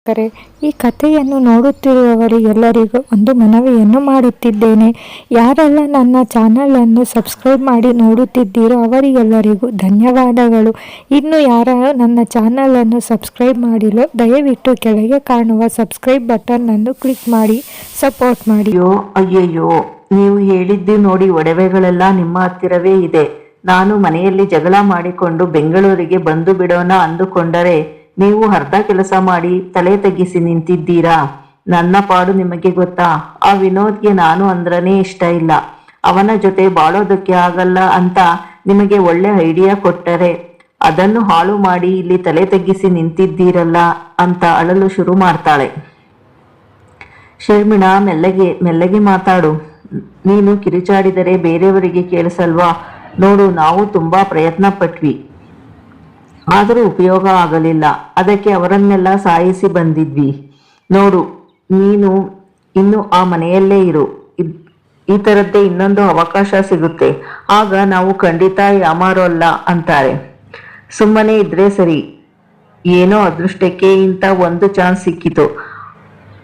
ವೀಕ್ಷಕರೇ, ಈ ಕಥೆಯನ್ನು ನೋಡುತ್ತಿರುವವರಿಗೆಲ್ಲರಿಗೂ ಒಂದು ಮನವಿಯನ್ನು ಮಾಡುತ್ತಿದ್ದೇನೆ. ಯಾರೆಲ್ಲ ನನ್ನ ಚಾನಲನ್ನು ಸಬ್ಸ್ಕ್ರೈಬ್ ಮಾಡಿ ನೋಡುತ್ತಿದ್ದೀರೋ ಅವರಿಗೆಲ್ಲರಿಗೂ ಧನ್ಯವಾದಗಳು. ಇನ್ನು ಯಾರು ನನ್ನ ಚಾನಲನ್ನು ಸಬ್ಸ್ಕ್ರೈಬ್ ಮಾಡಿಲ್ಲ, ದಯವಿಟ್ಟು ಕೆಳಗೆ ಕಾಣುವ ಸಬ್ಸ್ಕ್ರೈಬ್ ಬಟನ್ ಅನ್ನು ಕ್ಲಿಕ್ ಮಾಡಿ ಸಪೋರ್ಟ್ ಮಾಡಿ. ಅಯ್ಯಯ್ಯೋ, ನೀವು ಹೇಳಿದ್ದು ನೋಡಿ, ಒಡವೆಗಳೆಲ್ಲ ನಿಮ್ಮ ಹತ್ತಿರವೇ ಇದೆ. ನಾನು ಮನೆಯಲ್ಲಿ ಜಗಳ ಮಾಡಿಕೊಂಡು ಬೆಂಗಳೂರಿಗೆ ಬಂದು ಬಿಡೋಣ ಅಂದುಕೊಂಡರೆ ನೀವು ಅರ್ಧ ಕೆಲಸ ಮಾಡಿ ತಲೆ ತಗ್ಗಿಸಿ ನಿಂತಿದ್ದೀರಾ. ನನ್ನ ಪಾಡು ನಿಮಗೆ ಗೊತ್ತಾ? ಆ ವಿನೋದ್ಗೆ ನಾನು ಅಂದ್ರನೇ ಇಷ್ಟ ಇಲ್ಲ. ಅವನ ಜೊತೆ ಬಾಳೋದಕ್ಕೆ ಆಗಲ್ಲ ಅಂತ ನಿಮಗೆ ಒಳ್ಳೆ ಐಡಿಯಾ ಕೊಟ್ಟರೆ ಅದನ್ನು ಹಾಳು ಮಾಡಿ ಇಲ್ಲಿ ತಲೆ ತಗ್ಗಿಸಿ ನಿಂತಿದ್ದೀರಲ್ಲ ಅಂತ ಅಳಲು ಶುರು ಮಾಡ್ತಾಳೆ. ಶರ್ಮಿಳಾ, ಮೆಲ್ಲಗೆ ಮೆಲ್ಲಗೆ ಮಾತಾಡು. ನೀನು ಕಿರಿಚಾಡಿದರೆ ಬೇರೆಯವರಿಗೆ ಕೇಳಿಸಲ್ವಾ? ನೋಡು, ನಾವು ತುಂಬಾ ಪ್ರಯತ್ನ ಪಟ್ವಿ, ಆದರೂ ಉಪಯೋಗ ಆಗಲಿಲ್ಲ. ಅದಕ್ಕೆ ಅವರನ್ನೆಲ್ಲ ಸಾಯಿಸಿ ಬಂದಿದ್ವಿ. ನೋಡು, ನೀನು ಇನ್ನು ಆ ಮನೆಯಲ್ಲೇ ಇರು. ಈ ಥರದ್ದೇ ಇನ್ನೊಂದು ಅವಕಾಶ ಸಿಗುತ್ತೆ, ಆಗ ನಾವು ಖಂಡಿತ ಯಾಮಾರೋಲ್ಲ ಅಂತಾರೆ. ಸುಮ್ಮನೆ ಇದ್ರೆ ಸರಿ. ಏನೋ ಅದೃಷ್ಟಕ್ಕೆ ಇಂಥ ಒಂದು ಚಾನ್ಸ್ ಸಿಕ್ಕಿತು.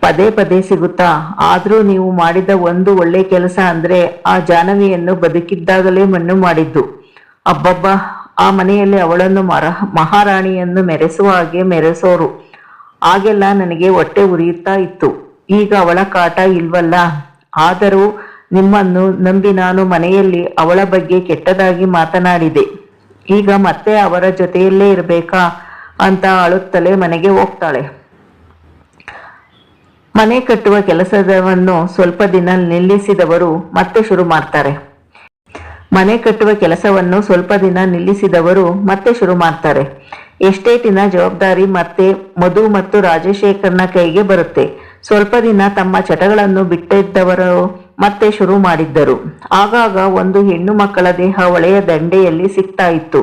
ಪದೇ ಪದೇ ಸಿಗುತ್ತಾ? ಆದರೂ ನೀವು ಮಾಡಿದ ಒಂದು ಒಳ್ಳೆ ಕೆಲಸ ಅಂದ್ರೆ ಆ ಜಾಹ್ನವಿಯನ್ನು ಬದುಕಿದ್ದಾಗಲೇ ಮಣ್ಣು ಮಾಡಿದ್ದು. ಅಬ್ಬಬ್ಬ, ಆ ಮನೆಯಲ್ಲಿ ಅವಳನ್ನು ಮಹಾರಾಣಿಯನ್ನು ಮೆರೆಸುವ ಹಾಗೆ ಮೆರೆಸೋರು. ಆಗೆಲ್ಲ ನನಗೆ ಹೊಟ್ಟೆ ಉರಿಯುತ್ತಾ ಇತ್ತು. ಈಗ ಅವಳ ಕಾಟ ಇಲ್ವಲ್ಲ. ಆದರೂ ನಿಮ್ಮನ್ನು ನಂಬಿ ನಾನು ಮನೆಯಲ್ಲಿ ಅವಳ ಬಗ್ಗೆ ಕೆಟ್ಟದಾಗಿ ಮಾತನಾಡಿದೆ. ಈಗ ಮತ್ತೆ ಅವರ ಜೊತೆಯಲ್ಲೇ ಇರಬೇಕಾ ಅಂತ ಅಳುತ್ತಲೇ ಮನೆಗೆ ಹೋಗ್ತಾಳೆ. ಮನೆ ಕಟ್ಟುವ ಕೆಲಸವನ್ನು ಸ್ವಲ್ಪ ದಿನ ನಿಲ್ಲಿಸಿದವರು ಮತ್ತೆ ಶುರು ಮಾಡ್ತಾರೆ. ಎಸ್ಟೇಟಿನ ಜವಾಬ್ದಾರಿ ಮತ್ತೆ ಮಧು ಮತ್ತು ರಾಜಶೇಖರ್ನ ಕೈಗೆ ಬರುತ್ತೆ. ಸ್ವಲ್ಪ ದಿನ ತಮ್ಮ ಚಟಗಳನ್ನು ಬಿಟ್ಟಿದ್ದವರು ಮತ್ತೆ ಶುರು ಮಾಡಿದ್ದರು. ಆಗಾಗ ಒಂದು ಹೆಣ್ಣು ಮಕ್ಕಳ ದೇಹ ಹೊಳೆಯ ದಂಡೆಯಲ್ಲಿ ಸಿಗ್ತಾ ಇತ್ತು.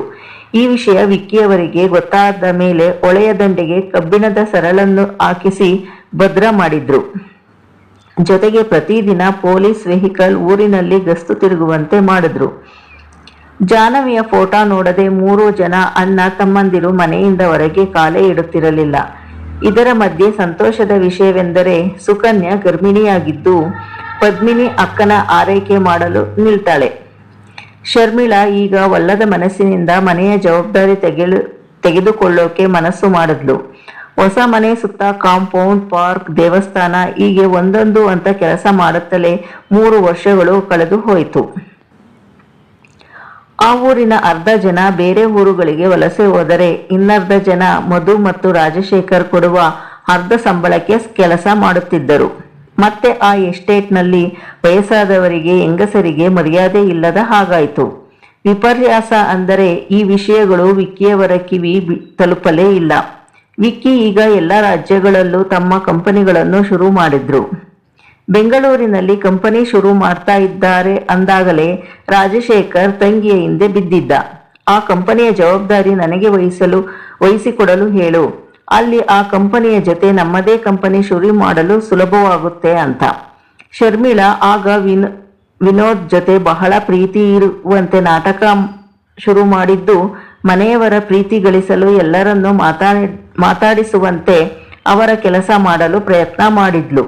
ಈ ವಿಷಯ ವಿಕ್ಕಿಯವರಿಗೆ ಗೊತ್ತಾದ ಮೇಲೆ ಹೊಳೆಯ ದಂಡೆಗೆ ಕಬ್ಬಿಣದ ಸರಳನ್ನು ಹಾಕಿಸಿ ಭದ್ರ ಮಾಡಿದ್ರು. ಜೊತೆಗೆ ಪ್ರತಿದಿನ ಪೊಲೀಸ್ ವೆಹಿಕಲ್ ಊರಿನಲ್ಲಿ ಗಸ್ತು ತಿರುಗುವಂತೆ ಮಾಡಿದ್ರು. ಜಾಹ್ನವಿಯ ಫೋಟೋ ನೋಡದೆ 3 ಜನ ಅಣ್ಣ ತಮ್ಮಂದಿರು ಮನೆಯಿಂದ ಹೊರಗೆ ಕಾಲೇ ಇಡುತ್ತಿರಲಿಲ್ಲ. ಇದರ ಮಧ್ಯೆ ಸಂತೋಷದ ವಿಷಯವೆಂದರೆ ಸುಕನ್ಯಾ ಗರ್ಭಿಣಿಯಾಗಿದ್ದು ಪದ್ಮಿನಿ ಅಕ್ಕನ ಆರೈಕೆ ಮಾಡಲು ನಿಲ್ತಾಳೆ. ಶರ್ಮಿಳಾ ಈಗ ಒಲ್ಲದ ಮನಸ್ಸಿನಿಂದ ಮನೆಯ ಜವಾಬ್ದಾರಿ ತೆಗೆದುಕೊಳ್ಳೋಕೆ ಮನಸ್ಸು ಮಾಡಿದ್ಲು. ಹೊಸ ಮನೆ ಸುತ್ತ ಕಾಂಪೌಂಡ್, ಪಾರ್ಕ್, ದೇವಸ್ಥಾನ ಹೀಗೆ ಒಂದೊಂದು ಅಂತ ಕೆಲಸ ಮಾಡುತ್ತಲೇ 3 ವರ್ಷಗಳು ಕಳೆದು ಹೋಯಿತು. ಆ ಊರಿನ ಅರ್ಧ ಜನ ಬೇರೆ ಊರುಗಳಿಗೆ ವಲಸೆ ಹೋದರೆ ಇನ್ನರ್ಧ ಜನ ಮಧು ಮತ್ತು ರಾಜಶೇಖರ್ ಕೊಡುವ ಅರ್ಧ ಸಂಬಳಕ್ಕೆ ಕೆಲಸ ಮಾಡುತ್ತಿದ್ದರು. ಮತ್ತೆ ಆ ಎಸ್ಟೇಟ್ನಲ್ಲಿ ವಯಸ್ಸಾದವರಿಗೆ, ಹೆಂಗಸರಿಗೆ ಮರ್ಯಾದೆ ಇಲ್ಲದ ಹಾಗಾಯಿತು. ವಿಪರ್ಯಾಸ ಅಂದರೆ ಈ ವಿಷಯಗಳು ವಿಕ್ಕಿಯವರ ಕಿವಿ ತಲುಪಲೇ ಇಲ್ಲ. ವಿಕ್ಕಿ ಈಗ ಎಲ್ಲ ರಾಜ್ಯಗಳಲ್ಲೂ ತಮ್ಮ ಕಂಪನಿಗಳನ್ನು ಶುರು ಮಾಡಿದ್ರು. ಬೆಂಗಳೂರಿನಲ್ಲಿ ಕಂಪನಿ ಶುರು ಮಾಡ್ತಾ ಇದ್ದಾರೆ ಅಂದಾಗಲೇ ರಾಜಶೇಖರ್ ತಂಗಿಯ ಹಿಂದೆ ಬಿದ್ದಿದ್ದ. ಆ ಕಂಪನಿಯ ಜವಾಬ್ದಾರಿ ನನಗೆ ವಹಿಸಿಕೊಡಲು ಹೇಳು. ಅಲ್ಲಿ ಆ ಕಂಪನಿಯ ಜೊತೆ ನಮ್ಮದೇ ಕಂಪನಿ ಶುರು ಮಾಡಲು ಸುಲಭವಾಗುತ್ತೆ ಅಂತ. ಶರ್ಮಿಳಾ ಆಗ ವಿನೋದ್ ಜೊತೆ ಬಹಳ ಪ್ರೀತಿ ಇರುವಂತೆ ನಾಟಕ ಶುರು ಮಾಡಿದ್ದು ಮನೆಯವರ ಪ್ರೀತಿ ಗಳಿಸಲು ಎಲ್ಲರನ್ನೂ ಮಾತಾಡಿಸುವಂತೆ ಅವರ ಕೆಲಸ ಮಾಡಲು ಪ್ರಯತ್ನ ಮಾಡಿದ್ಲು.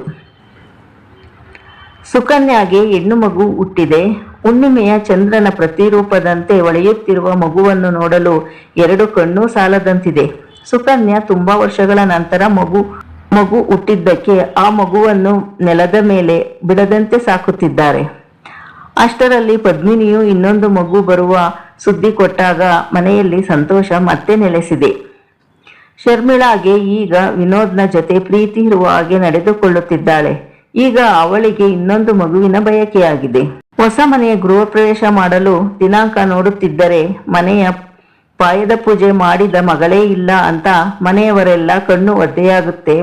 ಸುಕನ್ಯಾಗೆ ಹೆಣ್ಣು ಮಗು ಹುಟ್ಟಿದೆ. ಹುಣ್ಣಿಮೆಯ ಚಂದ್ರನ ಪ್ರತಿರೂಪದಂತೆ ಹೊಳೆಯುತ್ತಿರುವ ಮಗುವನ್ನು ನೋಡಲು 2 ಕಣ್ಣು ಸಾಲದಂತಿದೆ. ಸುಕನ್ಯಾ ತುಂಬಾ ವರ್ಷಗಳ ನಂತರ ಮಗು ಹುಟ್ಟಿದ್ದಕ್ಕೆ ಆ ಮಗುವನ್ನು ನೆಲದ ಮೇಲೆ ಬಿಡದಂತೆ ಸಾಕುತ್ತಿದ್ದಾರೆ. ಅಷ್ಟರಲ್ಲಿ ಪದ್ಮಿನಿಯು ಇನ್ನೊಂದು ಮಗು ಬರುವ ಸುದ್ದಿ ಕೊಟ್ಟಾಗ ಮನೆಯಲ್ಲಿ ಸಂತೋಷ ಮತ್ತೆ ನೆಲೆಸಿದೆ. ಶರ್ಮಿಳಾಗೆ ಈಗ ವಿನೋದ್ನ ಜೊತೆ ಪ್ರೀತಿ ಇರುವ ಹಾಗೆ ನಡೆದುಕೊಳ್ಳುತ್ತಿದ್ದಾಳೆ. ಈಗ ಅವಳಿಗೆ ಇನ್ನೊಂದು ಮಗುವಿನ ಬಯಕೆಯಾಗಿದೆ. ಹೊಸ ಮನೆಯ ಗೃಹ ಪ್ರವೇಶ ಮಾಡಲು ದಿನಾಂಕ ನೋಡುತ್ತಿದ್ದರೆ ಮನೆಯ ಪಾಯದ ಪೂಜೆ ಮಾಡಿದ ಮಗಳೇ ಇಲ್ಲ ಅಂತ ಮನೆಯವರೆಲ್ಲ ಕಣ್ಣು ಒದ್ದೆಯಾಗುತ್ತೆ.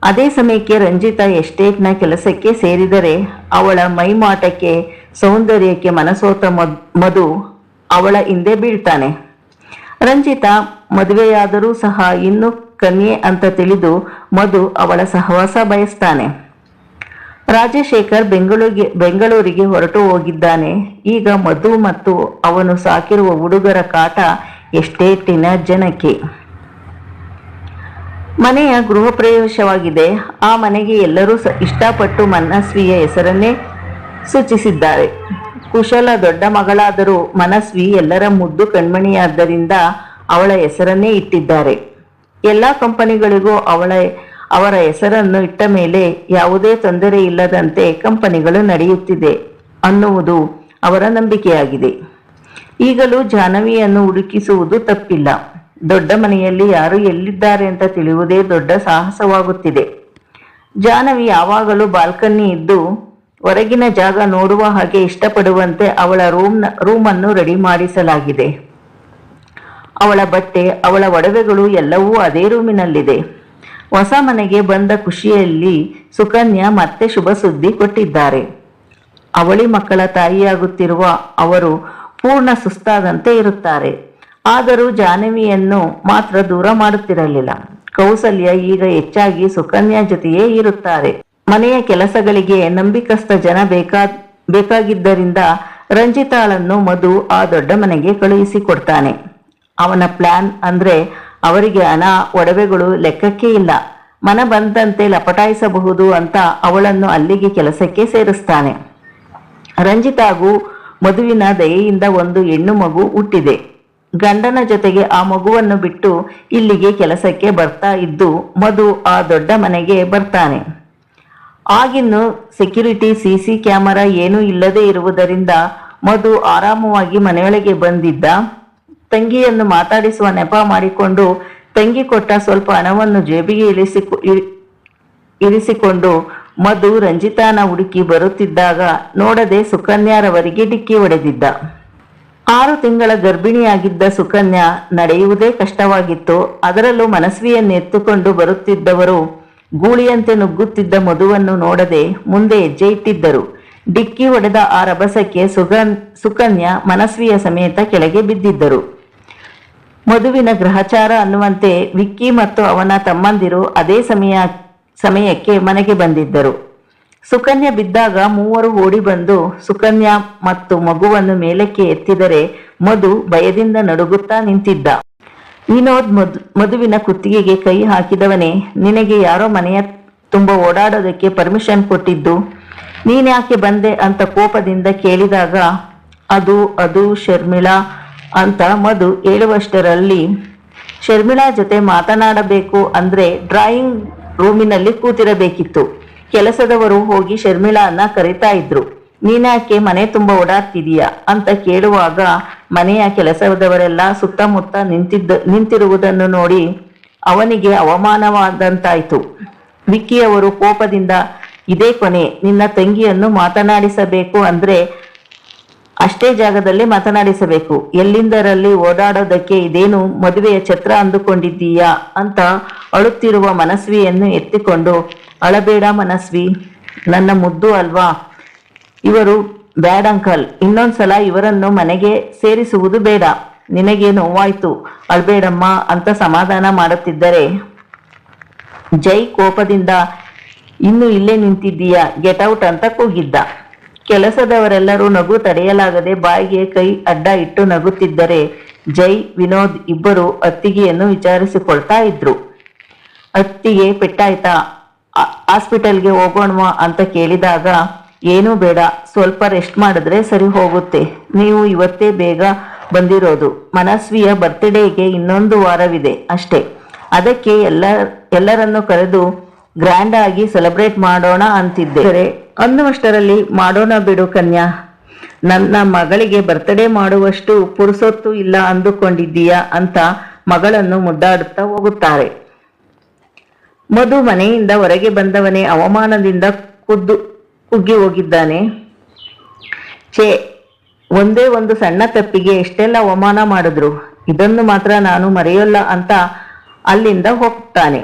ಅದೇ ಸಮಯಕ್ಕೆ ರಂಜಿತಾ ಎಸ್ಟೇಟ್ನ ಕೆಲಸಕ್ಕೆ ಸೇರಿದರೆ ಅವಳ ಮೈಮಾಟಕ್ಕೆ, ಸೌಂದರ್ಯಕ್ಕೆ ಮನಸೋತ ಮಧು ಅವಳ ಹಿಂದೆ ಬೀಳ್ತಾನೆ. ರಂಜಿತಾ ಮದುವೆಯಾದರೂ ಸಹ ಇನ್ನು ಕನ್ಯೆ ಅಂತ ತಿಳಿದು ಮಧು ಅವಳ ಸಹವಾಸ ಬಯಸ್ತಾನೆ. ರಾಜಶೇಖರ್ ಬೆಂಗಳೂರಿಗೆ ಹೊರಟು ಹೋಗಿದ್ದಾನೆ. ಈಗ ಮಧು ಮತ್ತು ಅವನು ಸಾಕಿರುವ ಹುಡುಗರ ಕಾಟ ಎಸ್ಟೇಟಿನ ಜನಕ್ಕೆ. ಮನೆಯ ಗೃಹ ಪ್ರವೇಶವಾಗಿದೆ. ಆ ಮನೆಗೆ ಎಲ್ಲರೂ ಇಷ್ಟಪಟ್ಟು ಮನಸ್ವಿಯ ಹೆಸರನ್ನೇ ಸೂಚಿಸಿದ್ದಾರೆ. ಕುಶಲ ದೊಡ್ಡ ಮಗಳಾದರೂ ಮನಸ್ವಿ ಎಲ್ಲರ ಮುದ್ದು ಕಣ್ಮಣಿಯಾದ್ದರಿಂದ ಅವಳ ಹೆಸರನ್ನೇ ಇಟ್ಟಿದ್ದಾರೆ. ಎಲ್ಲ ಕಂಪನಿಗಳಿಗೂ ಅವರ ಹೆಸರನ್ನು ಇಟ್ಟ ಮೇಲೆ ಯಾವುದೇ ತೊಂದರೆ ಇಲ್ಲದಂತೆ ಕಂಪನಿಗಳು ನಡೆಯುತ್ತಿದೆ ಅನ್ನುವುದು ಅವರ ನಂಬಿಕೆಯಾಗಿದೆ. ಈಗಲೂ ಜಾಹ್ನವಿಯನ್ನು ಹುಡುಕಿಸುವುದು ತಪ್ಪಿಲ್ಲ. ದೊಡ್ಡ ಮನೆಯಲ್ಲಿ ಯಾರು ಎಲ್ಲಿದ್ದಾರೆ ಅಂತ ತಿಳಿಯುವುದೇ ದೊಡ್ಡ ಸಾಹಸವಾಗುತ್ತಿದೆ. ಜಾಹ್ನವಿ ಯಾವಾಗಲೂ ಬಾಲ್ಕನಿ ಇದ್ದು ಹೊರಗಿನ ಜಾಗ ನೋಡುವ ಹಾಗೆ ಇಷ್ಟಪಡುವಂತೆ ಅವಳ ರೂಮನ್ನು ರೆಡಿ ಮಾಡಿಸಲಾಗಿದೆ. ಅವಳ ಬಟ್ಟೆ, ಅವಳ ಒಡವೆಗಳು ಎಲ್ಲವೂ ಅದೇ ರೂಮಿನಲ್ಲಿದೆ. ಹೊಸ ಮನೆಗೆ ಬಂದ ಖುಷಿಯಲ್ಲಿ ಸುಕನ್ಯಾ ಮತ್ತೆ ಶುಭ ಸುದ್ದಿ ಕೊಟ್ಟಿದ್ದಾರೆ. ಅವಳಿ ಮಕ್ಕಳ ತಾಯಿಯಾಗುತ್ತಿರುವ ಅವರು ಪೂರ್ಣ ಸುಸ್ತಾದಂತೆ ಇರುತ್ತಾರೆ. ಆದರೂ ಜಾಹ್ನವಿಯನ್ನು ಮಾತ್ರ ದೂರ ಮಾಡುತ್ತಿರಲಿಲ್ಲ. ಕೌಸಲ್ಯ ಈಗ ಹೆಚ್ಚಾಗಿ ಸುಕನ್ಯಾ ಜೊತೆಯೇ ಇರುತ್ತಾರೆ. ಮನೆಯ ಕೆಲಸಗಳಿಗೆ ನಂಬಿಕಸ್ಥ ಜನ ಬೇಕಾಗಿದ್ದರಿಂದ ರಂಜಿತಾಳನ್ನು ಮಧು ಆ ದೊಡ್ಡ ಮನೆಗೆ ಕಳುಹಿಸಿಕೊಡ್ತಾನೆ. ಅವನ ಪ್ಲಾನ್ ಅಂದ್ರೆ ಅವರಿಗೆ ಹಣ, ಒಡವೆಗಳು ಲೆಕ್ಕಕ್ಕೆ ಇಲ್ಲ. ಮನ ಬಂದಂತೆ ಲಪಟಾಯಿಸಬಹುದು ಅಂತ ಅವಳನ್ನು ಅಲ್ಲಿಗೆ ಕೆಲಸಕ್ಕೆ ಸೇರಿಸ್ತಾನೆ. ರಂಜಿತಾಗೂ ಮಧುವಿನ ದಯೆಯಿಂದ ಒಂದು ಹೆಣ್ಣು ಮಗು ಹುಟ್ಟಿದೆ. ಗಂಡನ ಜೊತೆಗೆ ಆ ಮಗುವನ್ನು ಬಿಟ್ಟು ಇಲ್ಲಿಗೆ ಕೆಲಸಕ್ಕೆ ಬರ್ತಾ ಇದ್ದು ಮಧು ಆ ದೊಡ್ಡ ಮನೆಗೆ ಬರ್ತಾನೆ. ಆಗಿನ್ನು ಸೆಕ್ಯೂರಿಟಿ, ಸಿಸಿ ಕ್ಯಾಮೆರಾ ಏನೂ ಇಲ್ಲದೆ ಇರುವುದರಿಂದ ಮಧು ಆರಾಮವಾಗಿ ಮನೆಯೊಳಗೆ ಬಂದಿದ್ದ. ತಂಗಿಯನ್ನು ಮಾತಾಡಿಸುವ ನೆಪ ಮಾಡಿಕೊಂಡು ತಂಗಿ ಕೊಟ್ಟ ಸ್ವಲ್ಪ ಹಣವನ್ನು ಜೇಬಿಗೆ ಇರಿಸಿಕೊಂಡು ಮಧು ರಂಜಿತಾನ ಹುಡುಕಿ ಬರುತ್ತಿದ್ದಾಗ ನೋಡದೆ ಸುಕನ್ಯಾರವರಿಗೆ ಡಿಕ್ಕಿ ಹೊಡೆದಿದ್ದ. 6 ತಿಂಗಳ ಗರ್ಭಿಣಿಯಾಗಿದ್ದ ಸುಕನ್ಯಾ ನಡೆಯುವುದೇ ಕಷ್ಟವಾಗಿತ್ತು. ಅದರಲ್ಲೂ ಮನಸ್ವಿಯನ್ನು ಎತ್ತುಕೊಂಡು ಬರುತ್ತಿದ್ದವರು ಗೂಳಿಯಂತೆ ನುಗ್ಗುತ್ತಿದ್ದ ಮಧುವನ್ನು ನೋಡದೆ ಮುಂದೆ ಹೆಜ್ಜೆ ಇಟ್ಟಿದ್ದರು. ಡಿಕ್ಕಿ ಹೊಡೆದ ಆ ರಭಸಕ್ಕೆ ಸುಕನ್ಯಾ ಮನಸ್ವಿಯ ಸಮೇತ ಕೆಳಗೆ ಬಿದ್ದಿದ್ದರು. ಮಧುವಿನ ಗ್ರಹಚಾರ ಅನ್ನುವಂತೆ ವಿಕ್ಕಿ ಮತ್ತು ಅವನ ತಮ್ಮಂದಿರು ಅದೇ ಸಮಯಕ್ಕೆ ಮನೆಗೆ ಬಂದಿದ್ದರು. ಸುಕನ್ಯಾ ಬಿದ್ದಾಗ ಮೂವರು ಓಡಿ ಬಂದು ಸುಕನ್ಯಾ ಮತ್ತು ಮಗುವನ್ನು ಮೇಲಕ್ಕೆ ಎತ್ತಿದರೆ ಮಧು ಭಯದಿಂದ ನಡುಗುತ್ತಾ ನಿಂತಿದ್ದ. ವಿನೋದ್ ಮಧುವಿನ ಕುತ್ತಿಗೆಗೆ ಕೈ ಹಾಕಿದವನೇ, ನಿನಗೆ ಯಾರೋ ಮನೆಯ ತುಂಬ ಓಡಾಡೋದಕ್ಕೆ ಪರ್ಮಿಷನ್ ಕೊಟ್ಟಿದ್ದು, ನೀನ್ಯಾಕೆ ಬಂದೆ ಅಂತ ಕೋಪದಿಂದ ಕೇಳಿದಾಗ ಅದು ಶರ್ಮಿಳಾ ಅಂತ ಮಧು ಹೇಳುವಷ್ಟರಲ್ಲಿ ಶರ್ಮಿಳಾ ಜೊತೆ ಮಾತನಾಡಬೇಕು ಅಂದ್ರೆ ಡ್ರಾಯಿಂಗ್ ರೂಮಿನಲ್ಲಿ ಕೂತಿರಬೇಕಿತ್ತು. ಕೆಲಸದವರು ಹೋಗಿ ಶರ್ಮಿಳಾನ್ನ ಕರೀತಾ ಇದ್ರು. ನೀನ್ಯಾಕೆ ಮನೆ ತುಂಬ ಓಡಾಡ್ತಿದೀಯಾ ಅಂತ ಕೇಳುವಾಗ ಮನೆಯ ಕೆಲಸದವರೆಲ್ಲ ಸುತ್ತಮುತ್ತ ನಿಂತಿರುವುದನ್ನು ನೋಡಿ ಅವನಿಗೆ ಅವಮಾನವಾದಂತಾಯ್ತು. ವಿಕ್ಕಿಯವರು ಕೋಪದಿಂದ, ಇದೇ ಕೊನೆ, ನಿನ್ನ ತಂಗಿಯನ್ನು ಮಾತನಾಡಿಸಬೇಕು ಅಂದ್ರೆ ಅಷ್ಟೇ ಜಾಗದಲ್ಲಿ ಮಾತನಾಡಿಸಬೇಕು. ಎಲ್ಲಿಂದರಲ್ಲಿ ಓಡಾಡೋದಕ್ಕೆ ಇದೇನು ಮದುವೆಯ ಛತ್ರ ಅಂದುಕೊಂಡಿದ್ದೀಯಾ ಅಂತ ಅಳುತ್ತಿರುವ ಮನಸ್ವಿಯನ್ನು ಎತ್ತಿಕೊಂಡು, ಅಳಬೇಡ ಮನಸ್ವಿ, ನನ್ನ ಮುದ್ದು ಅಲ್ವಾ, ಇವರು ಬ್ಯಾಡ್ ಅಂಕಲ್, ಇನ್ನೊಂದ್ಸಲ ಇವರನ್ನು ಮನೆಗೆ ಸೇರಿಸುವುದು ಬೇಡ, ನಿನಗೆ ನೋವಾಯ್ತು, ಅಳ್ಬೇಡಮ್ಮ ಅಂತ ಸಮಾಧಾನ ಮಾಡುತ್ತಿದ್ದರೆ ಜೈ ಕೋಪದಿಂದ, ಇನ್ನು ಇಲ್ಲೇ ನಿಂತಿದ್ದೀಯಾ, ಗೆಟ್ ಔಟ್ ಅಂತ ಕೂಗಿದ್ದ. ಕೆಲಸದವರೆಲ್ಲರೂ ನಗು ತಡೆಯಲಾಗದೆ ಬಾಯಿಗೆ ಕೈ ಅಡ್ಡ ಇಟ್ಟು ನಗುತ್ತಿದ್ದರೆ ಜೈ, ವಿನೋದ್ ಇಬ್ಬರು ಅತ್ತಿಗೆಯನ್ನು ವಿಚಾರಿಸಿಕೊಳ್ತಾ ಇದ್ರು. ಅತ್ತಿಗೆ ಪೆಟ್ಟಾಯ್ತಾ, ಹಾಸ್ಪಿಟಲ್ಗೆ ಹೋಗೋಣವಾ ಅಂತ ಕೇಳಿದಾಗ, ಏನೂ ಬೇಡ, ಸ್ವಲ್ಪ ರೆಸ್ಟ್ ಮಾಡಿದ್ರೆ ಸರಿ ಹೋಗುತ್ತೆ, ನೀವು ಇವತ್ತೇ ಬೇಗ ಬಂದಿರೋದು, ಮನಸ್ವಿಯ ಬರ್ತ್ಡೇಗೆ ಇನ್ನೊಂದು ವಾರವಿದೆ ಅಷ್ಟೇ, ಅದಕ್ಕೆ ಎಲ್ಲರನ್ನು ಕರೆದು ಗ್ರ್ಯಾಂಡ್ ಆಗಿ ಸೆಲೆಬ್ರೇಟ್ ಮಾಡೋಣ ಅಂತಿದ್ದೆ. ಅನ್ನುವಷ್ಟರಲ್ಲಿ ಮಾಡೋಣ ಬಿಡು ಕನ್ಯಾ, ನನ್ನ ಮಗಳಿಗೆ ಬರ್ತ್ಡೇ ಮಾಡುವಷ್ಟು ಪುರುಸೊತ್ತು ಇಲ್ಲ ಅಂದುಕೊಂಡಿದ್ದೀಯಾ ಅಂತ ಮಗಳನ್ನು ಮುದ್ದಾಡುತ್ತಾ ಹೋಗುತ್ತಾರೆ. ಮಧು ಮನೆಯಿಂದ ಹೊರಗೆ ಬಂದವನೇ ಅವಮಾನದಿಂದ ಕುಗ್ಗಿ ಹೋಗಿದ್ದಾನೆ. ಒಂದೇ ಒಂದು ಸಣ್ಣ ತಪ್ಪಿಗೆ ಎಷ್ಟೆಲ್ಲ ಅವಮಾನ ಮಾಡಿದ್ರು, ಇದನ್ನು ಮಾತ್ರ ನಾನು ಮರೆಯಲ್ಲ ಅಂತ ಅಲ್ಲಿಂದ ಹೋಗ್ತಾನೆ.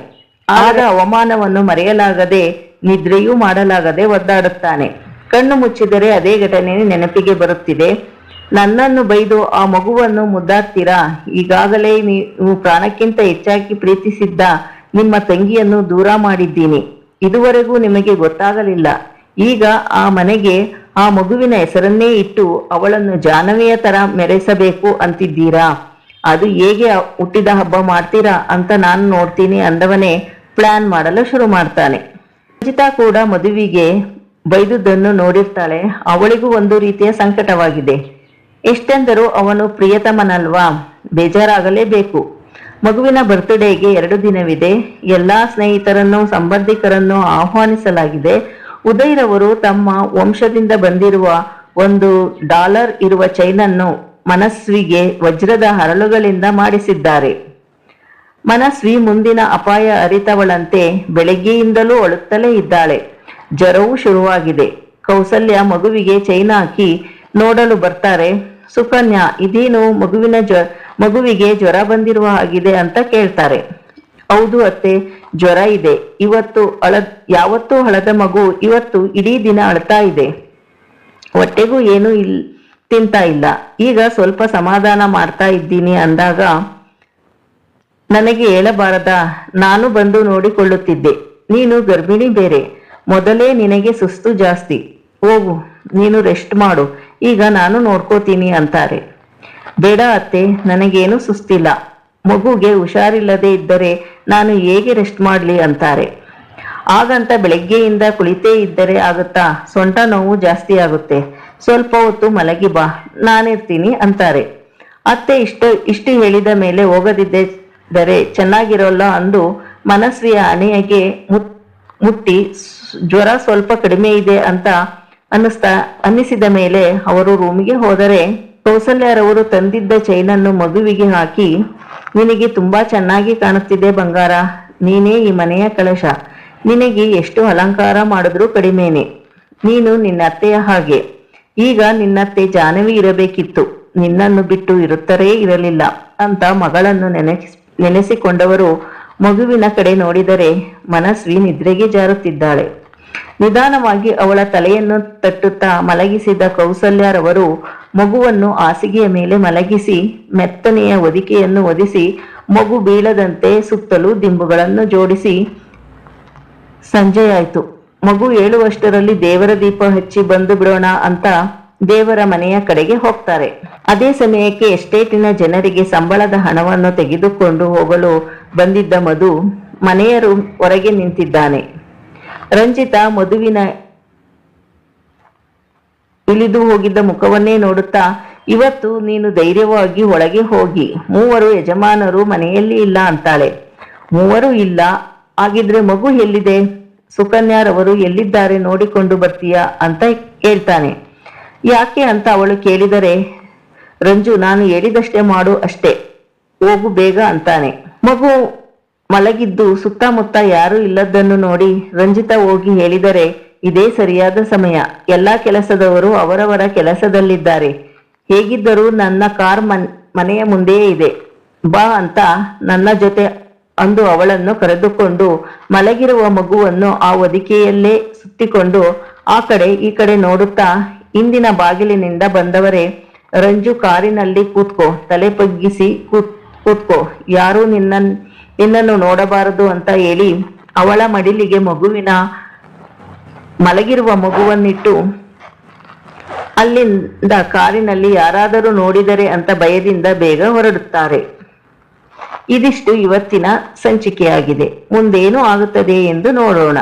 ಆಗ ಅವಮಾನವನ್ನು ಮರೆಯಲಾಗದೆ ನಿದ್ರೆಯೂ ಮಾಡಲಾಗದೆ ಒದ್ದಾಡುತ್ತಾನೆ. ಕಣ್ಣು ಮುಚ್ಚಿದರೆ ಅದೇ ಘಟನೆ ನೆನಪಿಗೆ ಬರುತ್ತಿದೆ. ನನ್ನನ್ನು ಬೈದು ಆ ಮಗುವನ್ನು ಮುದ್ದಾಡ್ತೀರಾ, ಈಗಾಗಲೇ ನೀವು ಪ್ರಾಣಕ್ಕಿಂತ ಹೆಚ್ಚಾಗಿ ಪ್ರೀತಿಸಿದ್ದ ನಿಮ್ಮ ತಂಗಿಯನ್ನು ದೂರ ಮಾಡಿದ್ದೀನಿ, ಇದುವರೆಗೂ ನಿಮಗೆ ಗೊತ್ತಾಗಲಿಲ್ಲ. ಈಗ ಆ ಮನೆಗೆ ಆ ಮಗುವಿನ ಹೆಸರನ್ನೇ ಇಟ್ಟು ಅವಳನ್ನು ಜಾಹ್ನವಿಯ ತರ ಮೆರೆಸಬೇಕು ಅಂತಿದ್ದೀರಾ? ಅದು ಹೇಗೆ ಹುಟ್ಟಿದ ಹಬ್ಬ ಮಾಡ್ತೀರಾ ಅಂತ ನಾನು ನೋಡ್ತೀನಿ ಅಂದವನೇ ಪ್ಲಾನ್ ಮಾಡಲು ಶುರು ಮಾಡ್ತಾನೆ. ರಂಜಿತಾ ಕೂಡ ಮದುವಿಗೆ ಬೈದುದನ್ನು ನೋಡಿರ್ತಾಳೆ. ಅವಳಿಗೂ ಒಂದು ರೀತಿಯ ಸಂಕಟವಾಗಿದೆ. ಎಷ್ಟೆಂದರೂ ಅವನು ಪ್ರಿಯತಮನಲ್ವಾ, ಬೇಜಾರಾಗಲೇಬೇಕು. ಮಗುವಿನ ಬರ್ತ್ಡೇಗೆ 2 ದಿನವಿದೆ. ಎಲ್ಲಾ ಸ್ನೇಹಿತರನ್ನು ಸಂಬಂಧಿಕರನ್ನು ಆಹ್ವಾನಿಸಲಾಗಿದೆ. ಉದಯ್ರವರು ತಮ್ಮ ವಂಶದಿಂದ ಬಂದಿರುವ $1 ಇರುವ ಚೈನನ್ನು ಮನಸ್ವಿಗೆ ವಜ್ರದ ಹರಳುಗಳಿಂದ ಮಾಡಿಸಿದ್ದಾರೆ. ಮನಸ್ವಿ ಮುಂದಿನ ಅಪಾಯ ಅರಿತವಳಂತೆ ಬೆಳಗ್ಗೆಯಿಂದಲೂ ಅಳುತ್ತಲೇ ಇದ್ದಾಳೆ. ಜ್ವರವೂ ಶುರುವಾಗಿದೆ. ಕೌಸಲ್ಯ ಮಗುವಿಗೆ ಚೈನ್ ಹಾಕಿ ನೋಡಲು ಬರ್ತಾರೆ. ಸುಕನ್ಯಾ, ಇದೇನು ಮಗುವಿಗೆ ಜ್ವರ ಬಂದಿರುವ ಹಾಗಿದೆ ಅಂತ ಕೇಳ್ತಾರೆ. ಹೌದು ಅತ್ತೆ, ಜ್ವರ ಇದೆ. ಯಾವತ್ತೂ ಹಳದ ಮಗು ಇವತ್ತು ಇಡೀ ದಿನ ಅಳ್ತಾ ಇದೆ. ಹೊಟ್ಟೆಗೂ ಏನು ತಿಂತಾ ಇಲ್ಲ. ಈಗ ಸ್ವಲ್ಪ ಸಮಾಧಾನ ಮಾಡ್ತಾ ಇದ್ದೀನಿ ಅಂದಾಗ, ನನಗೆ ಹೇಳಬಾರದಾ? ನಾನು ಬಂದು ನೋಡಿಕೊಳ್ಳುತ್ತಿದ್ದೆ. ನೀನು ಗರ್ಭಿಣಿ ಬೇರೆ. ಮೊದಲೇ ನಿನಗೆ ಸುಸ್ತು ಜಾಸ್ತಿ. ಹೋಗು, ನೀನು ರೆಸ್ಟ್ ಮಾಡು. ಈಗ ನಾನು ನೋಡ್ಕೋತೀನಿ ಅಂತಾರೆ. ಬೇಡ ಅತ್ತೆ, ನನಗೇನು ಸುಸ್ತಿಲ್ಲ. ಮಗುಗೆ ಹುಷಾರಿಲ್ಲದೆ ಇದ್ದರೆ ನಾನು ಹೇಗೆ ರೆಸ್ಟ್ ಮಾಡ್ಲಿ ಅಂತಾರೆ. ಹಾಗಂತ ಬೆಳಗ್ಗೆಯಿಂದ ಕುಳಿತೇ ಇದ್ದರೆ ಆಗುತ್ತಾ? ಸೊಂಟ ನೋವು ಜಾಸ್ತಿ ಆಗುತ್ತೆ. ಸ್ವಲ್ಪ ಹೊತ್ತು ಮಲಗಿ ಬಾ, ನಾನಿರ್ತೀನಿ ಅಂತಾರೆ. ಅತ್ತೆ ಇಷ್ಟು ಹೇಳಿದ ಮೇಲೆ ಹೋಗದಿದ್ದರೆ ಚೆನ್ನಾಗಿರೋಲ್ಲ ಅಂದು ಮನಸ್ವಿಯ ಹಣೆಗೆ ಮುಟ್ಟಿ ಜ್ವರ ಸ್ವಲ್ಪ ಕಡಿಮೆ ಇದೆ ಅಂತ ಅನ್ನಿಸಿದ ಮೇಲೆ ಅವರು ರೂಮಿಗೆ ಹೋದರೆ, ಕೌಸಲ್ಯರವರು ತಂದಿದ್ದ ಚೈನನ್ನು ಮಗುವಿಗೆ ಹಾಕಿ, ನಿನಗೆ ತುಂಬಾ ಚೆನ್ನಾಗಿ ಕಾಣುತ್ತಿದೆ ಬಂಗಾರ. ನೀನೇ ಈ ಮನೆಯ ಕಳಶ. ನಿನಗೆ ಎಷ್ಟು ಅಲಂಕಾರ ಮಾಡಿದ್ರೂ ಕಡಿಮೆನೆ. ನೀನು ನಿನ್ನ ಅತ್ತೆಯ ಹಾಗೆ. ಈಗ ನಿನ್ನತ್ತೆ ಜಾಹ್ನವಿ ಇರಬೇಕಿತ್ತು. ನಿನ್ನನ್ನು ಬಿಟ್ಟು ಇರಲಿಲ್ಲ ಅಂತ ಮಗಳನ್ನು ನೆನೆಸಿಕೊಂಡವರು ಮಗುವಿನ ಕಡೆ ನೋಡಿದರೆ ಮನಸ್ವಿ ನಿದ್ರೆಗೆ ಜಾರುತ್ತಿದ್ದಾಳೆ. ನಿಧಾನವಾಗಿ ಅವಳ ತಲೆಯನ್ನು ತಟ್ಟುತ್ತಾ ಮಲಗಿಸಿದ ಕೌಸಲ್ಯರವರು ಮಗುವನ್ನು ಹಾಸಿಗೆಯ ಮೇಲೆ ಮಲಗಿಸಿ ಮೆತ್ತನೆಯ ಹೊದಿಕೆಯನ್ನು ಹೊದಿಸಿ ಮಗು ಬೀಳದಂತೆ ಸುತ್ತಲೂ ದಿಂಬುಗಳನ್ನು ಜೋಡಿಸಿ ಸಂಜೆಯಾಯ್ತು. ಮಗು ಏಳುವಷ್ಟರಲ್ಲಿ ದೇವರ ದೀಪ ಹಚ್ಚಿ ಬಂದು ಬಿಡೋಣ ಅಂತ ದೇವರ ಮನೆಯ ಕಡೆಗೆ ಹೋಗ್ತಾರೆ. ಅದೇ ಸಮಯಕ್ಕೆ ಎಸ್ಟೇಟಿನ ಜನರಿಗೆ ಸಂಬಳದ ಹಣವನ್ನು ತೆಗೆದುಕೊಂಡು ಹೋಗಲು ಬಂದಿದ್ದ ಮಧು ಮನೆಯ ಹೊರಗೆ ನಿಂತಿದ್ದಾನೆ. ರಂಜಿತಾ ಮಧುವಿನ ಇಳಿದು ಹೋಗಿದ್ದ ಮುಖವನ್ನೇ ನೋಡುತ್ತಾ, ಇವತ್ತು ನೀನು ಧೈರ್ಯವಾಗಿ ಒಳಗೆ ಹೋಗಿ, 3 ಯಜಮಾನರು ಮನೆಯಲ್ಲಿ ಇಲ್ಲ ಅಂತಾಳೆ. 3 ಇಲ್ಲ? ಹಾಗಿದ್ರೆ ಮಗು ಎಲ್ಲಿದೆ? ಸುಕನ್ಯಾರವರು ಎಲ್ಲಿದ್ದಾರೆ ನೋಡಿಕೊಂಡು ಬರ್ತೀಯಾ ಅಂತ ಕೇಳ್ತಾನೆ. ಯಾಕೆ ಅಂತ ಅವಳು ಕೇಳಿದರೆ, ರಂಜು, ನಾನು ಹೇಳಿದಷ್ಟೇ ಮಾಡು ಅಷ್ಟೇ, ಹೋಗು ಬೇಗ ಅಂತಾನೆ. ಮಗು ಮಲಗಿದ್ದು ಸುತ್ತಮುತ್ತ ಯಾರೂ ಇಲ್ಲದನ್ನು ನೋಡಿ ರಂಜಿತಾ ಹೋಗಿ ಹೇಳಿದರೆ, ಇದೇ ಸರಿಯಾದ ಸಮಯ. ಎಲ್ಲಾ ಕೆಲಸದವರು ಅವರವರ ಕೆಲಸದಲ್ಲಿದ್ದಾರೆ. ಹೇಗಿದ್ದರೂ ನನ್ನ ಕಾರ್ ಮನೆಯ ಮುಂದೆಯೇ ಇದೆ, ಬಾ ಅಂತ ನನ್ನ ಜೊತೆ ಅಂದು ಅವಳನ್ನು ಕರೆದುಕೊಂಡು ಮಲಗಿರುವ ಮಗುವನ್ನು ಆ ಹೊದಿಕೆಯಲ್ಲೇ ಸುತ್ತಿಕೊಂಡು ಆ ಕಡೆ ಈ ಕಡೆ ನೋಡುತ್ತಾ, ಹಿಂದಿನ ಬಾಗಿಲಿನಿಂದ ಬಂದವರೇ, ರಂಜು ಕಾರಿನಲ್ಲಿ ಕೂತ್ಕೋ, ತಲೆ ಬಗ್ಗಿಸಿ ಕೂತ್ಕೋ, ಯಾರೂ ನಿನ್ನನ್ನು ನೋಡಬಾರದು ಅಂತ ಹೇಳಿ ಅವಳ ಮಡಿಲಿಗೆ ಮಲಗಿರುವ ಮಗುವನ್ನಿಟ್ಟು ಅಲ್ಲಿಂದ ಕಾರಿನಲ್ಲಿ ಯಾರಾದರೂ ನೋಡಿದರೆ ಅಂತ ಭಯದಿಂದ ಬೇಗ ಹೊರಡುತ್ತಾರೆ. ಇದಿಷ್ಟು ಇವತ್ತಿನ ಸಂಚಿಕೆಯಾಗಿದೆ. ಮುಂದೇನು ಆಗುತ್ತದೆ ಎಂದು ನೋಡೋಣ.